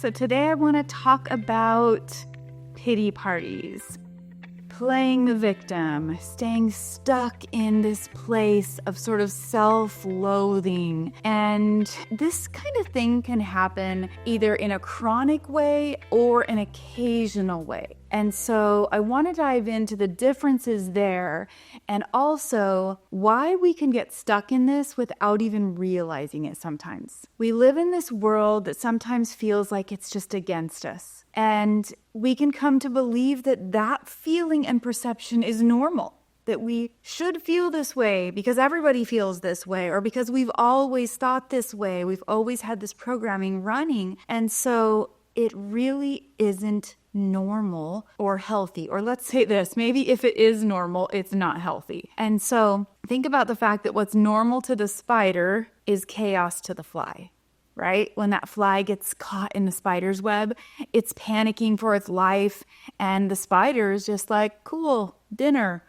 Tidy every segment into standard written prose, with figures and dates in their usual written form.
So today I want to talk about pity parties, playing the victim, staying stuck in this place of sort of self-loathing. And this kind of thing can happen either in a chronic way or an occasional way. And so I want to dive into the differences there and also why we can get stuck in this without even realizing it sometimes. We live in this world that sometimes feels like it's just against us. And we can come to believe that that feeling and perception is normal, that we should feel this way because everybody feels this way, or because we've always thought this way. We've always had this programming running. And so it really isn't normal or healthy. Or let's say this, maybe if it is normal, it's not healthy. And so think about the fact that what's normal to the spider is chaos to the fly. Right? When that fly gets caught in the spider's web, it's panicking for its life, and the spider is just like, cool, dinner.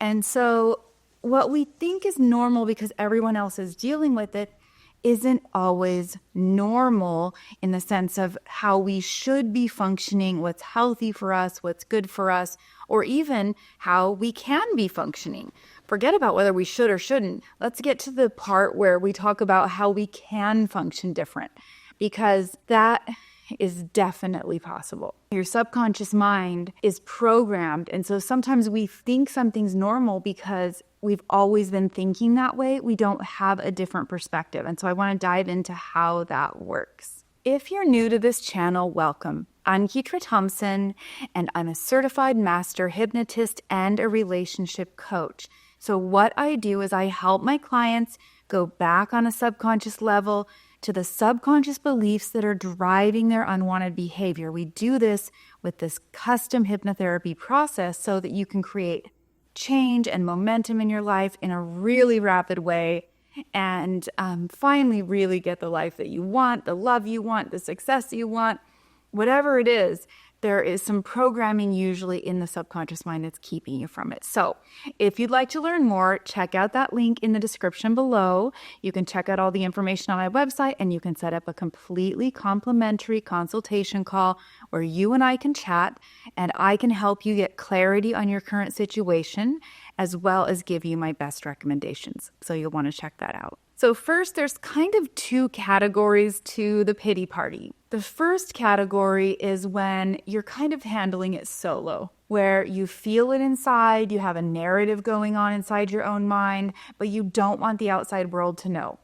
And so what we think is normal because everyone else is dealing with it isn't always normal in the sense of how we should be functioning, what's healthy for us, what's good for us, or even how we can be functioning. Forget about whether we should or shouldn't. Let's get to the part where we talk about how we can function different, because that is definitely possible. Your subconscious mind is programmed, and so sometimes we think something's normal because we've always been thinking that way. We don't have a different perspective, and so I want to dive into how that works. If you're new to this channel, welcome. I'm Ketra Thompson, and I'm a certified master hypnotist and a relationship coach. So what I do is I help my clients go back on a subconscious level to the subconscious beliefs that are driving their unwanted behavior. We do this with this custom hypnotherapy process so that you can create change and momentum in your life in a really rapid way and finally really get the life that you want, the love you want, the success you want, whatever it is. There is some programming usually in the subconscious mind that's keeping you from it. So if you'd like to learn more, check out that link in the description below. You can check out all the information on my website, and you can set up a completely complimentary consultation call where you and I can chat, and I can help you get clarity on your current situation, as well as give you my best recommendations. So you'll want to check that out. So first, there's kind of two categories to the pity party. The first category is when you're kind of handling it solo, where you feel it inside, you have a narrative going on inside your own mind, but you don't want the outside world to know.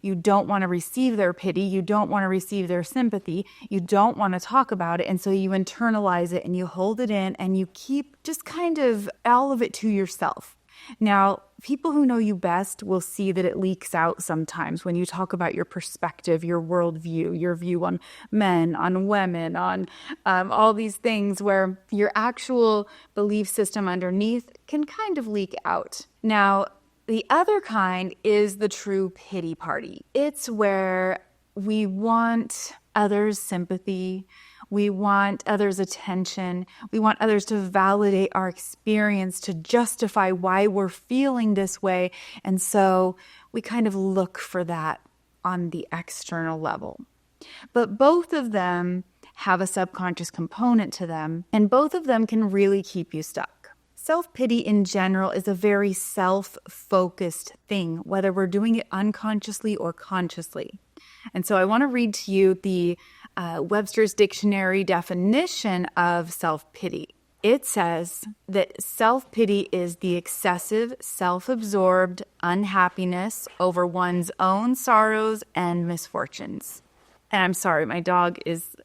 You don't want to receive their pity. You don't want to receive their sympathy. You don't want to talk about it. And so you internalize it and you hold it in and you keep just kind of all of it to yourself. Now, people who know you best will see that it leaks out sometimes when you talk about your perspective, your worldview, your view on men, on women, on all these things where your actual belief system underneath can kind of leak out. Now, the other kind is the true pity party. It's where we want others' sympathy. We want others' attention. We want others to validate our experience, to justify why we're feeling this way. And so we kind of look for that on the external level. But both of them have a subconscious component to them, and both of them can really keep you stuck. Self-pity in general is a very self-focused thing, whether we're doing it unconsciously or consciously. And so I want to read to you the Webster's Dictionary definition of self-pity. It says that self-pity is the excessive, self-absorbed unhappiness over one's own sorrows and misfortunes. And I'm sorry, my dog is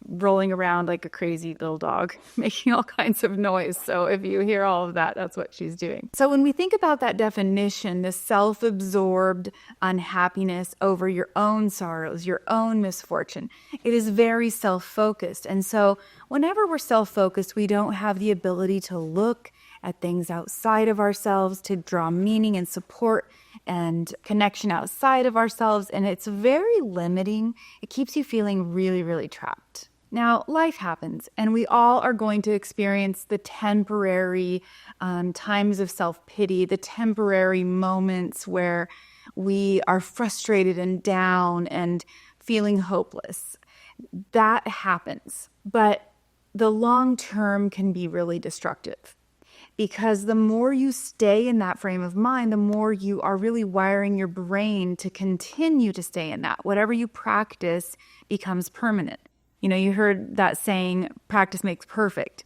rolling around like a crazy little dog, making all kinds of noise. So if you hear all of that, that's what she's doing. So when we think about that definition, the self-absorbed unhappiness over your own sorrows, your own misfortune, it is very self-focused. And so whenever we're self-focused, we don't have the ability to look at things outside of ourselves, to draw meaning and support and connection outside of ourselves. And it's very limiting. It keeps you feeling really, really trapped. Now, life happens, and we all are going to experience the temporary times of self-pity, the temporary moments where we are frustrated and down and feeling hopeless. That happens. But the long term can be really destructive, because the more you stay in that frame of mind, the more you are really wiring your brain to continue to stay in that. Whatever you practice becomes permanent. You heard that saying, practice makes perfect.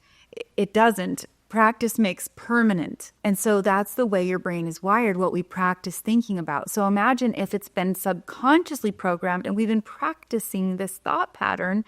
It doesn't. Practice makes permanent. And so that's the way your brain is wired, what we practice thinking about. So imagine if it's been subconsciously programmed and we've been practicing this thought pattern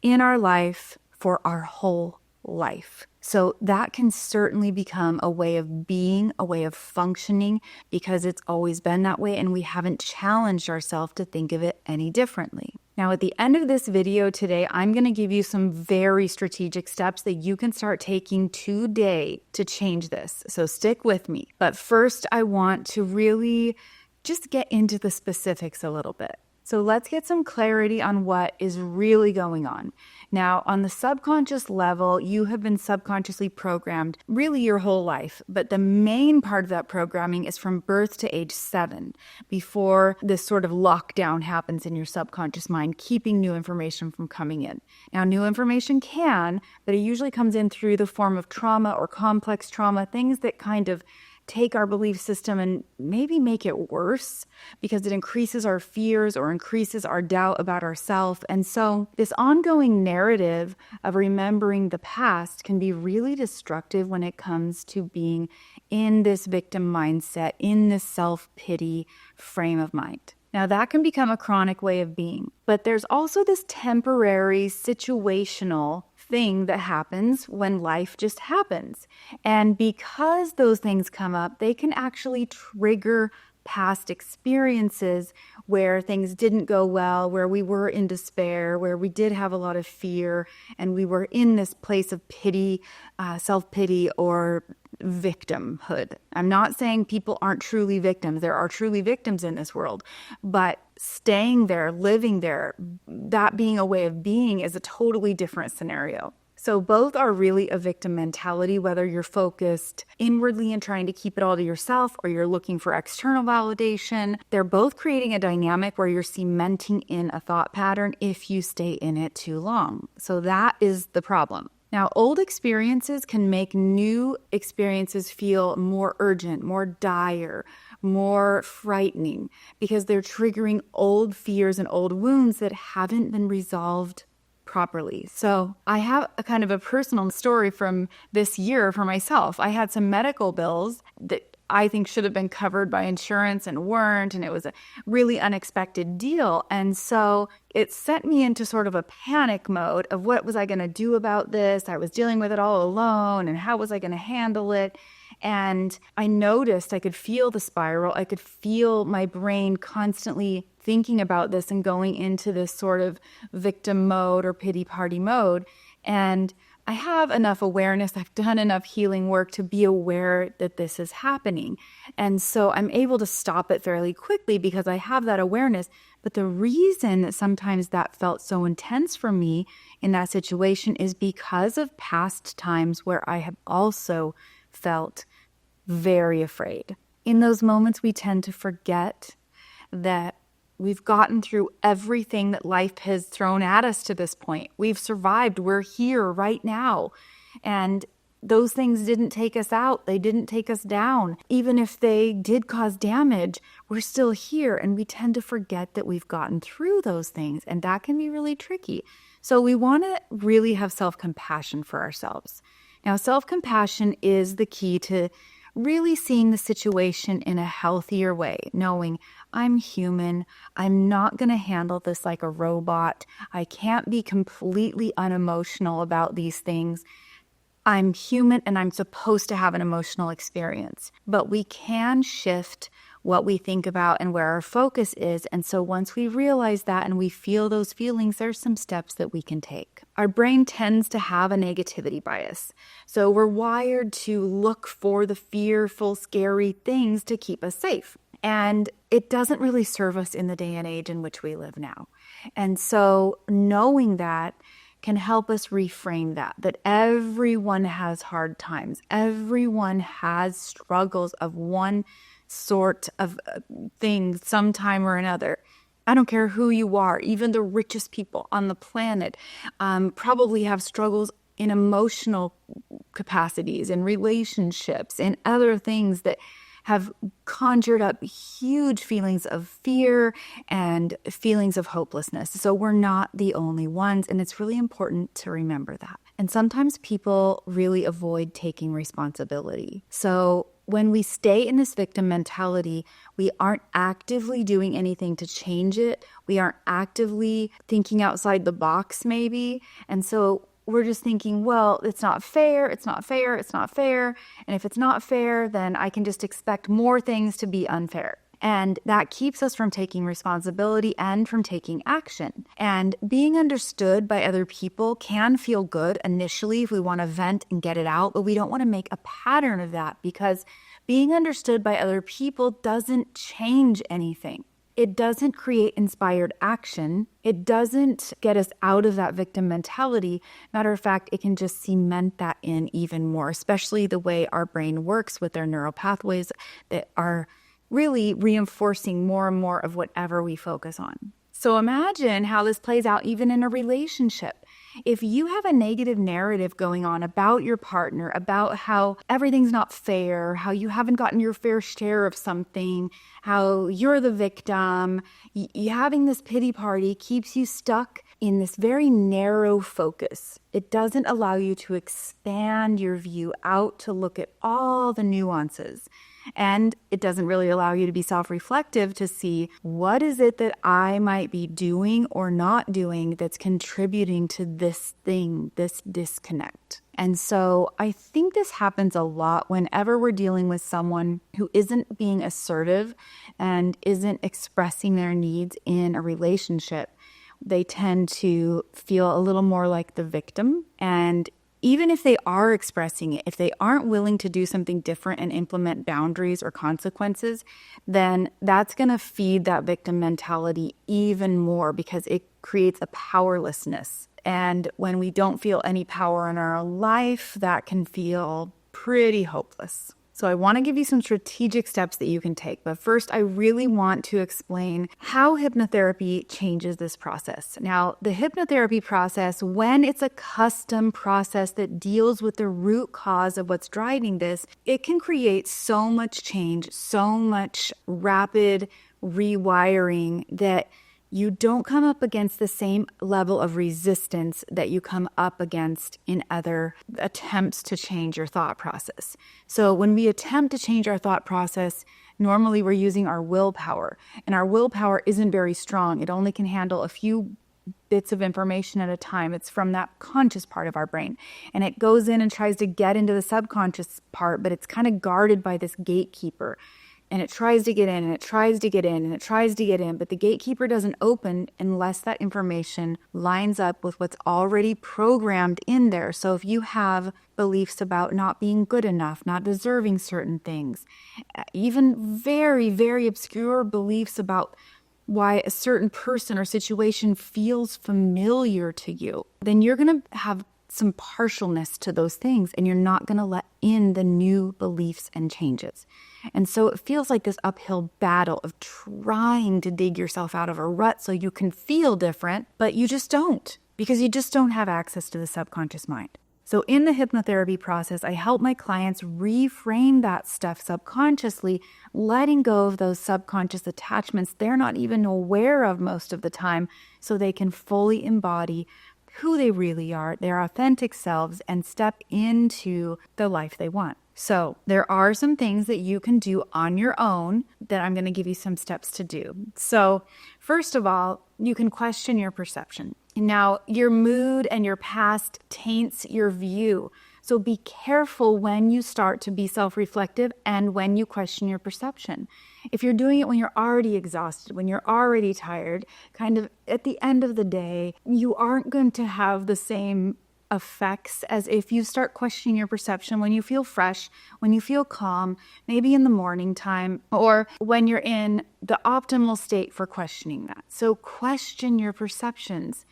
in our life for our whole life. So that can certainly become a way of being, a way of functioning, because it's always been that way and we haven't challenged ourselves to think of it any differently. Now, at the end of this video today, I'm going to give you some very strategic steps that you can start taking today to change this. So stick with me. But first, I want to really just get into the specifics a little bit. So let's get some clarity on what is really going on. Now, on the subconscious level, you have been subconsciously programmed really your whole life, but the main part of that programming is from birth to age 7, before this sort of lockdown happens in your subconscious mind, keeping new information from coming in. Now, new information but it usually comes in through the form of trauma or complex trauma, things that kind of take our belief system and maybe make it worse, because it increases our fears or increases our doubt about ourselves. And so this ongoing narrative of remembering the past can be really destructive when it comes to being in this victim mindset, in this self-pity frame of mind. Now, that can become a chronic way of being, but there's also this temporary situational thing that happens when life just happens. And because those things come up, they can actually trigger past experiences where things didn't go well, where we were in despair, where we did have a lot of fear, and we were in this place of pity, self-pity, or victimhood. I'm not saying people aren't truly victims. There are truly victims in this world, but staying there, living there, that being a way of being is a totally different scenario. So both are really a victim mentality, whether you're focused inwardly and trying to keep it all to yourself or you're looking for external validation. They're both creating a dynamic where you're cementing in a thought pattern if you stay in it too long. So that is the problem. Now, old experiences can make new experiences feel more urgent, more dire, more frightening, because they're triggering old fears and old wounds that haven't been resolved properly. So I have a kind of a personal story from this year for myself. I had some medical bills that I think should have been covered by insurance and weren't, and it was a really unexpected deal. And so it sent me into sort of a panic mode of what was I going to do about this? I was dealing with it all alone, and how was I going to handle it? And I noticed I could feel the spiral. I could feel my brain constantly thinking about this and going into this sort of victim mode or pity party mode. And I have enough awareness, I've done enough healing work to be aware that this is happening. And so I'm able to stop it fairly quickly because I have that awareness. But the reason that sometimes that felt so intense for me in that situation is because of past times where I have also felt very afraid. In those moments, we tend to forget that we've gotten through everything that life has thrown at us to this point. We've survived. We're here right now. And those things didn't take us out. They didn't take us down. Even if they did cause damage, we're still here. And we tend to forget that we've gotten through those things. And that can be really tricky. So we want to really have self-compassion for ourselves. Now, self-compassion is the key to really seeing the situation in a healthier way, knowing I'm human. I'm not going to handle this like a robot. I can't be completely unemotional about these things. I'm human and I'm supposed to have an emotional experience, but we can shift what we think about and where our focus is. And so once we realize that and we feel those feelings, there's some steps that we can take. Our brain tends to have a negativity bias. So we're wired to look for the fearful, scary things to keep us safe. And it doesn't really serve us in the day and age in which we live now. And so knowing that can help us reframe that everyone has hard times. Everyone has struggles of one sort of thing sometime or another. I don't care who you are, even the richest people on the planet probably have struggles in emotional capacities and relationships and other things that have conjured up huge feelings of fear and feelings of hopelessness. So we're not the only ones, and it's really important to remember that. And sometimes people really avoid taking responsibility. So when we stay in this victim mentality, we aren't actively doing anything to change it. We aren't actively thinking outside the box, maybe. And so we're just thinking, well, it's not fair, it's not fair, it's not fair. And if it's not fair, then I can just expect more things to be unfair. And that keeps us from taking responsibility and from taking action. And being understood by other people can feel good initially if we want to vent and get it out, but we don't want to make a pattern of that, because being understood by other people doesn't change anything. It doesn't create inspired action. It doesn't get us out of that victim mentality. Matter of fact, it can just cement that in even more, especially the way our brain works with their neural pathways that are really reinforcing more and more of whatever we focus on. So imagine how this plays out even in a relationship. If you have a negative narrative going on about your partner, about how everything's not fair, how you haven't gotten your fair share of something, how you're the victim, having this pity party keeps you stuck in this very narrow focus. It doesn't allow you to expand your view out to look at all the nuances. And it doesn't really allow you to be self-reflective to see, what is it that I might be doing or not doing that's contributing to this thing, this disconnect. And so I think this happens a lot whenever we're dealing with someone who isn't being assertive and isn't expressing their needs in a relationship. They tend to feel a little more like the victim. And even if they are expressing it, if they aren't willing to do something different and implement boundaries or consequences, then that's going to feed that victim mentality even more, because it creates a powerlessness. And when we don't feel any power in our life, that can feel pretty hopeless. So I want to give you some strategic steps that you can take. But first, I really want to explain how hypnotherapy changes this process. Now, the hypnotherapy process, when it's a custom process that deals with the root cause of what's driving this, it can create so much change, so much rapid rewiring that you don't come up against the same level of resistance that you come up against in other attempts to change your thought process. So when we attempt to change our thought process, normally we're using our willpower, and our willpower isn't very strong. It only can handle a few bits of information at a time. It's from that conscious part of our brain, and it goes in and tries to get into the subconscious part, but it's kind of guarded by this gatekeeper. And it tries to get in, and it tries to get in, and it tries to get in, but the gatekeeper doesn't open unless that information lines up with what's already programmed in there. So if you have beliefs about not being good enough, not deserving certain things, even very, very obscure beliefs about why a certain person or situation feels familiar to you, then you're going to have some partialness to those things, and you're not going to let in the new beliefs and changes. And so it feels like this uphill battle of trying to dig yourself out of a rut so you can feel different, but you just don't, because you just don't have access to the subconscious mind. So in the hypnotherapy process, I help my clients reframe that stuff subconsciously, letting go of those subconscious attachments they're not even aware of most of the time, so they can fully embody who they really are, their authentic selves, and step into the life they want. So there are some things that you can do on your own that I'm going to give you some steps to do. So first of all, you can question your perception. Now, your mood and your past taints your view. So be careful when you start to be self-reflective and when you question your perception. If you're doing it when you're already exhausted, when you're already tired, kind of at the end of the day, you aren't going to have the same effects as if you start questioning your perception when you feel fresh, when you feel calm, maybe in the morning time, or when you're in the optimal state for questioning that. So question your perceptions.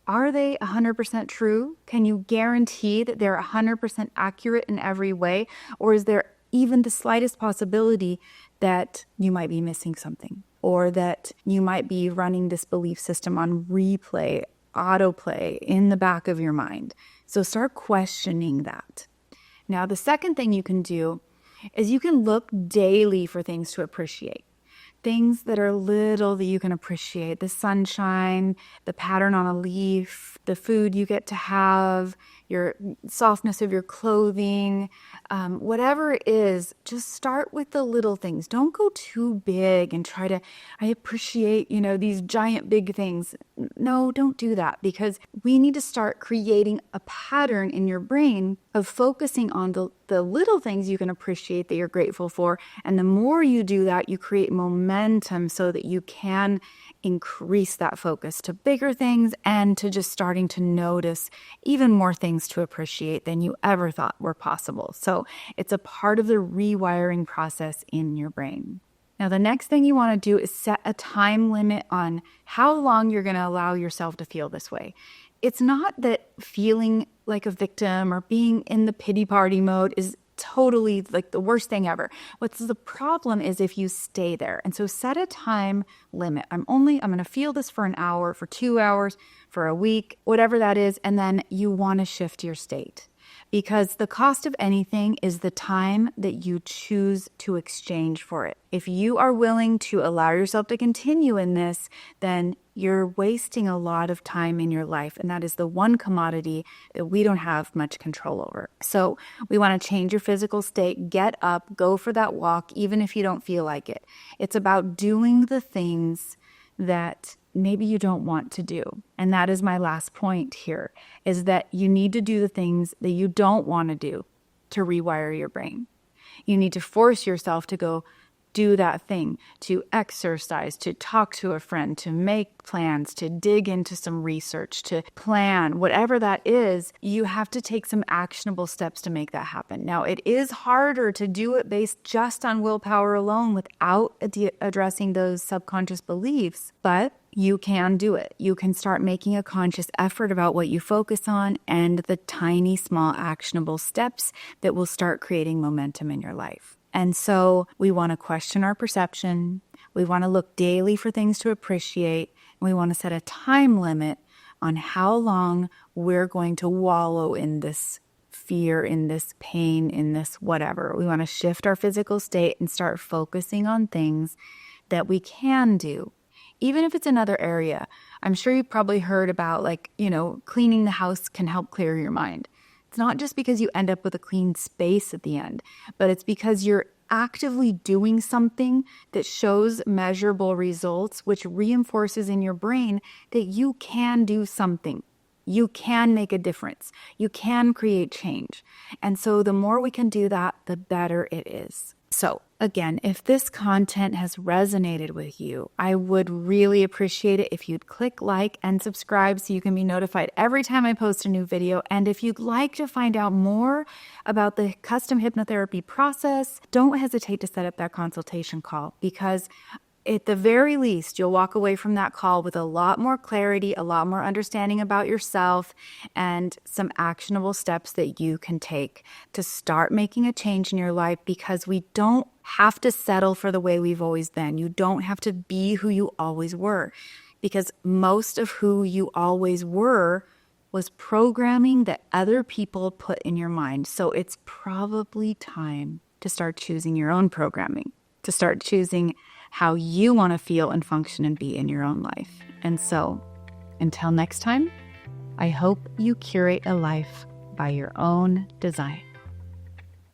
Are they 100% true? Can you guarantee that they're 100% accurate in every way? Or is there even the slightest possibility that you might be missing something? or that you might be running this belief system on replay, autoplay in the back of your mind. So start questioning that. Now, the second thing you can do is you can look daily for things to appreciate. Things that are little that you can appreciate. The sunshine, the pattern on a leaf, the food you get to have, your softness of your clothing, whatever it is, just start with the little things. Don't go too big and try to, I appreciate, these giant big things. No, don't do that, because we need to start creating a pattern in your brain of focusing on the little things you can appreciate that you're grateful for. And the more you do that, you create momentum so that you can increase that focus to bigger things and to just starting to notice even more things to appreciate than you ever thought were possible. So it's a part of the rewiring process in your brain. Now, the next thing you want to do is set a time limit on how long you're going to allow yourself to feel this way. It's not that feeling like a victim or being in the pity party mode is totally like the worst thing ever. What's the problem is if you stay there. And so set a time limit. I'm going to feel this for an hour, for 2 hours, for a week, whatever that is. And then you want to shift your state, because the cost of anything is the time that you choose to exchange for it. If you are willing to allow yourself to continue in this, then you're wasting a lot of time in your life. And that is the one commodity that we don't have much control over. So we want to change your physical state, get up, go for that walk, even if you don't feel like it. It's about doing the things that maybe you don't want to do. And that is my last point here, is that you need to do the things that you don't want to do to rewire your brain. You need to force yourself to go do that thing, to exercise, to talk to a friend, to make plans, to dig into some research, to plan, whatever that is. You have to take some actionable steps to make that happen. Now, it is harder to do it based just on willpower alone without addressing those subconscious beliefs, but you can do it. You can start making a conscious effort about what you focus on and the tiny, small, actionable steps that will start creating momentum in your life. And so we want to question our perception. We want to look daily for things to appreciate. And we want to set a time limit on how long we're going to wallow in this fear, in this pain, in this whatever. We want to shift our physical state and start focusing on things that we can do. Even if it's another area. I'm sure you've probably heard about cleaning the house can help clear your mind. It's not just because you end up with a clean space at the end, but it's because you're actively doing something that shows measurable results, which reinforces in your brain that you can do something. You can make a difference. You can create change. And so the more we can do that, the better it is. So again, if this content has resonated with you, I would really appreciate it if you'd click like and subscribe so you can be notified every time I post a new video. And if you'd like to find out more about the custom hypnotherapy process, don't hesitate to set up that consultation call, because at the very least, you'll walk away from that call with a lot more clarity, a lot more understanding about yourself, and some actionable steps that you can take to start making a change in your life, because we don't have to settle for the way we've always been. You don't have to be who you always were, because most of who you always were was programming that other people put in your mind. So it's probably time to start choosing your own programming, to start choosing how you want to feel and function and be in your own life. And so, until next time, I hope you curate a life by your own design.